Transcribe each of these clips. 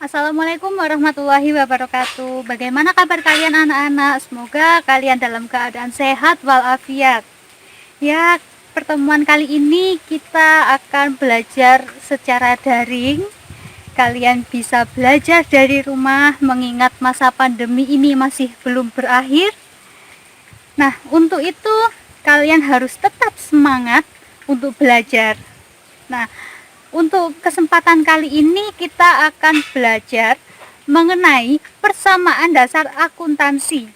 Assalamualaikum warahmatullahi wabarakatuh. Bagaimana kabar kalian anak-anak? Semoga kalian dalam keadaan sehat walafiat. Ya, pertemuan kali ini kita akan belajar secara daring. Kalian bisa belajar dari rumah mengingat masa pandemi ini masih belum berakhir. Nah, untuk itu kalian harus tetap semangat untuk belajar. Nah, untuk kesempatan kali ini kita akan belajar mengenai persamaan dasar akuntansi.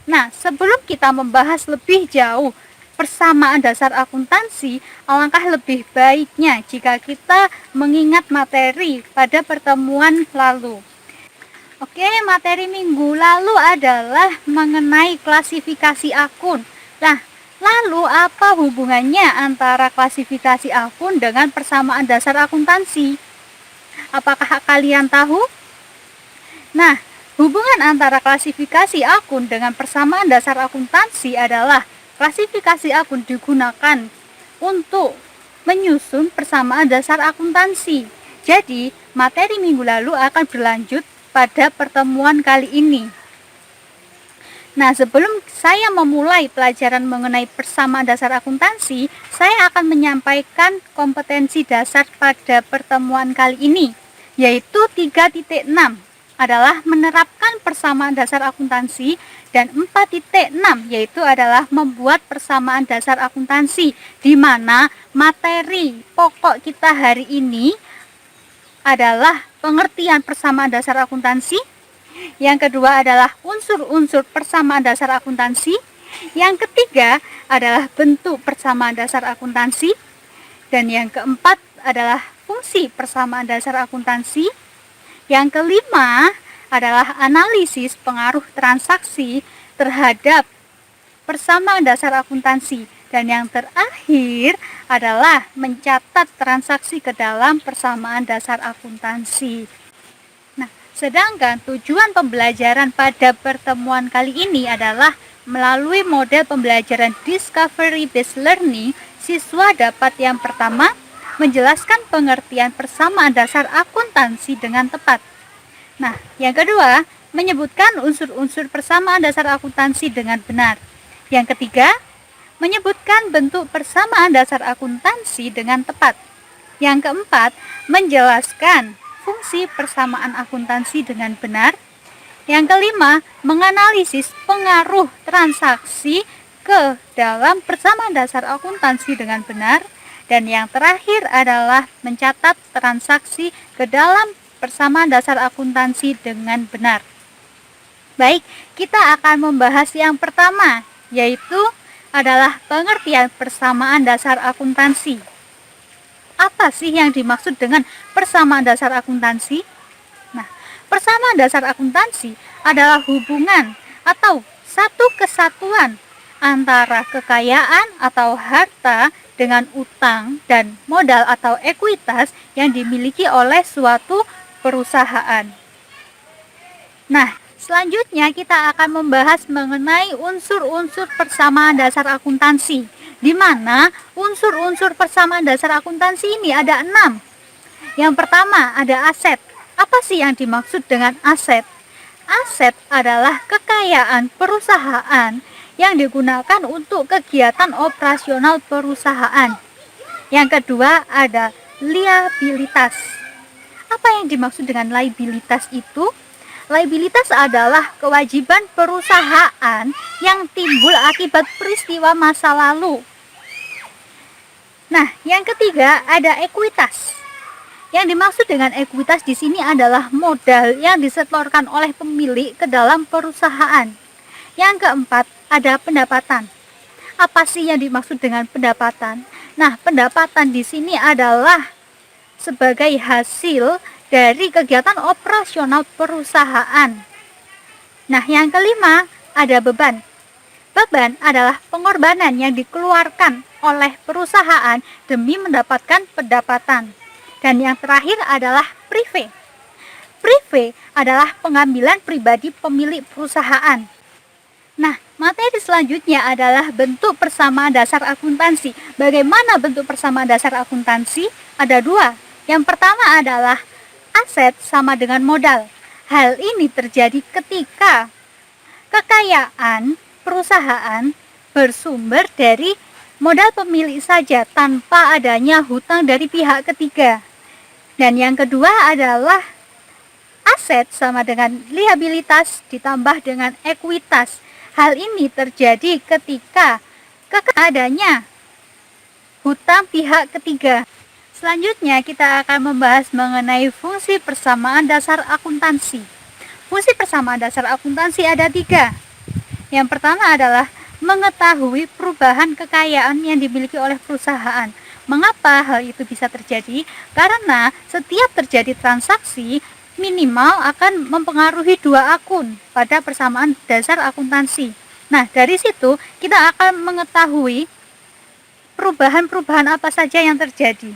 Nah, sebelum kita membahas lebih jauh persamaan dasar akuntansi, alangkah lebih baiknya jika kita mengingat materi pada pertemuan lalu. Oke, materi minggu lalu adalah mengenai klasifikasi akun. Nah, lalu apa hubungannya antara klasifikasi akun dengan persamaan dasar akuntansi? Apakah kalian tahu? Nah, hubungan antara klasifikasi akun dengan persamaan dasar akuntansi adalah klasifikasi akun digunakan untuk menyusun persamaan dasar akuntansi. Jadi, materi minggu lalu akan berlanjut pada pertemuan kali ini. Nah, sebelum saya memulai pelajaran mengenai persamaan dasar akuntansi, saya akan menyampaikan kompetensi dasar pada pertemuan kali ini, yaitu 3.6 adalah menerapkan persamaan dasar akuntansi, dan 4.6 yaitu adalah membuat persamaan dasar akuntansi, di mana materi pokok kita hari ini adalah pengertian persamaan dasar akuntansi. Yang kedua adalah unsur-unsur persamaan dasar akuntansi. Yang ketiga adalah bentuk persamaan dasar akuntansi. Dan yang keempat adalah fungsi persamaan dasar akuntansi. Yang kelima adalah analisis pengaruh transaksi terhadap persamaan dasar akuntansi. Dan yang terakhir adalah mencatat transaksi ke dalam persamaan dasar akuntansi. Sedangkan tujuan pembelajaran pada pertemuan kali ini adalah melalui model pembelajaran Discovery Based Learning, siswa dapat yang pertama menjelaskan pengertian persamaan dasar akuntansi dengan tepat. Nah, yang kedua, menyebutkan unsur-unsur persamaan dasar akuntansi dengan benar. Yang ketiga, menyebutkan bentuk persamaan dasar akuntansi dengan tepat. Yang keempat, menjelaskan fungsi persamaan akuntansi dengan benar. Yang kelima, menganalisis pengaruh transaksi ke dalam persamaan dasar akuntansi dengan benar. Dan yang terakhir adalah mencatat transaksi ke dalam persamaan dasar akuntansi dengan benar. Baik, kita akan membahas yang pertama, yaitu adalah pengertian persamaan dasar akuntansi. Apa sih yang dimaksud dengan persamaan dasar akuntansi? Nah, persamaan dasar akuntansi adalah hubungan atau satu kesatuan antara kekayaan atau harta dengan utang dan modal atau ekuitas yang dimiliki oleh suatu perusahaan. Nah, selanjutnya kita akan membahas mengenai unsur-unsur persamaan dasar akuntansi, di mana unsur-unsur persamaan dasar akuntansi ini ada 6. Yang pertama ada aset. Apa sih yang dimaksud dengan aset? Aset adalah kekayaan perusahaan yang digunakan untuk kegiatan operasional perusahaan. Yang kedua ada liabilitas. Apa yang dimaksud dengan liabilitas itu? Liabilitas adalah kewajiban perusahaan yang timbul akibat peristiwa masa lalu. Nah, yang ketiga ada ekuitas. Yang dimaksud dengan ekuitas di sini adalah modal yang disetorkan oleh pemilik ke dalam perusahaan. Yang keempat ada pendapatan. Apa sih yang dimaksud dengan pendapatan? Nah, pendapatan di sini adalah sebagai hasil dari kegiatan operasional perusahaan. Nah, yang kelima ada beban. Beban adalah pengorbanan yang dikeluarkan oleh perusahaan demi mendapatkan pendapatan. Dan yang terakhir adalah prive. Prive adalah pengambilan pribadi pemilik perusahaan. Nah, materi selanjutnya adalah bentuk persamaan dasar akuntansi. Bagaimana bentuk persamaan dasar akuntansi? Ada 2. Yang pertama adalah aset sama dengan modal. Hal ini terjadi ketika kekayaan perusahaan bersumber dari modal pemilik saja tanpa adanya hutang dari pihak ketiga. Dan yang kedua adalah aset sama dengan liabilitas ditambah dengan ekuitas. Hal ini terjadi ketika adanya hutang pihak ketiga. Selanjutnya kita akan membahas mengenai fungsi persamaan dasar akuntansi. Fungsi persamaan dasar akuntansi ada 3. Yang pertama adalah mengetahui perubahan kekayaan yang dimiliki oleh perusahaan. Mengapa hal itu bisa terjadi? Karena setiap terjadi transaksi minimal akan mempengaruhi 2 akun pada persamaan dasar akuntansi. Nah, dari situ kita akan mengetahui perubahan-perubahan apa saja yang terjadi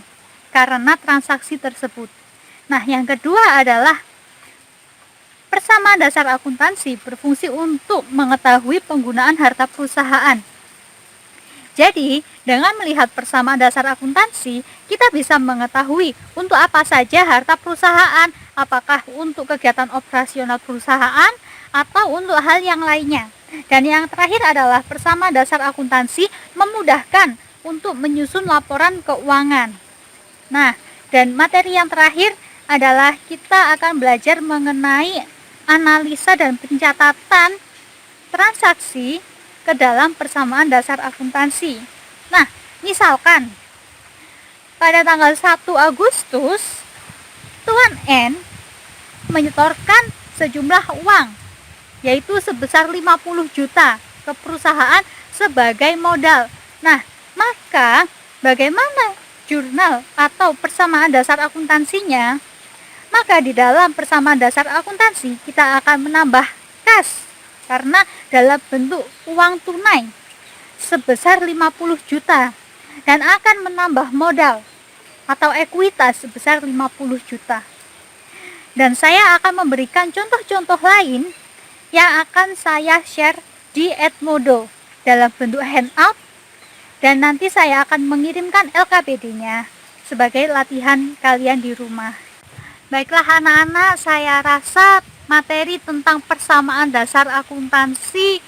karena transaksi tersebut. Nah, yang kedua adalah persamaan dasar akuntansi berfungsi untuk mengetahui penggunaan harta perusahaan. Jadi, dengan melihat persamaan dasar akuntansi, kita bisa mengetahui untuk apa saja harta perusahaan, apakah untuk kegiatan operasional perusahaan atau untuk hal yang lainnya. Dan yang terakhir adalah persamaan dasar akuntansi memudahkan untuk menyusun laporan keuangan. Nah, dan materi yang terakhir adalah kita akan belajar mengenai analisa dan pencatatan transaksi ke dalam persamaan dasar akuntansi. Nah, misalkan pada tanggal 1 Agustus, Tuan N menyetorkan sejumlah uang, yaitu sebesar 50 juta ke perusahaan sebagai modal. Nah, maka bagaimana jurnal atau persamaan dasar akuntansinya? Maka di dalam persamaan dasar akuntansi kita akan menambah kas karena dalam bentuk uang tunai sebesar 50 juta dan akan menambah modal atau ekuitas sebesar 50 juta. Dan saya akan memberikan contoh-contoh lain yang akan saya share di Edmodo dalam bentuk handout, dan nanti saya akan mengirimkan LKPD-nya sebagai latihan kalian di rumah. Baiklah anak-anak, saya rasa materi tentang persamaan dasar akuntansi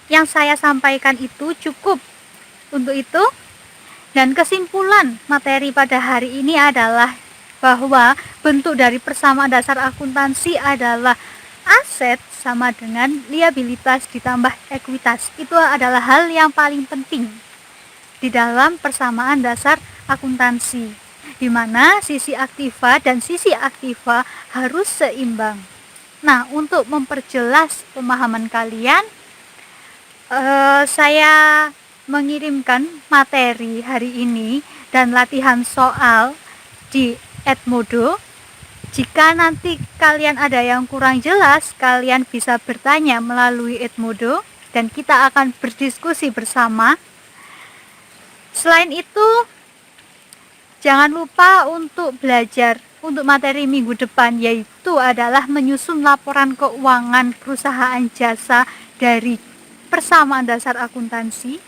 yang saya sampaikan itu cukup untuk itu. Dan kesimpulan materi pada hari ini adalah bahwa bentuk dari persamaan dasar akuntansi adalah aset sama dengan liabilitas ditambah ekuitas. Itu adalah hal yang paling penting di dalam persamaan dasar akuntansi, di mana sisi aktiva dan sisi aktiva harus seimbang. Nah, untuk memperjelas pemahaman kalian, saya mengirimkan materi hari ini dan latihan soal di Edmodo. Jika nanti kalian ada yang kurang jelas, kalian bisa bertanya melalui Edmodo dan kita akan berdiskusi bersama. Selain itu, jangan lupa untuk belajar untuk materi minggu depan, yaitu adalah menyusun laporan keuangan perusahaan jasa dari persamaan dasar akuntansi.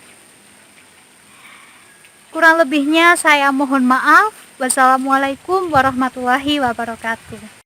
Kurang lebihnya saya mohon maaf. Wassalamualaikum warahmatullahi wabarakatuh.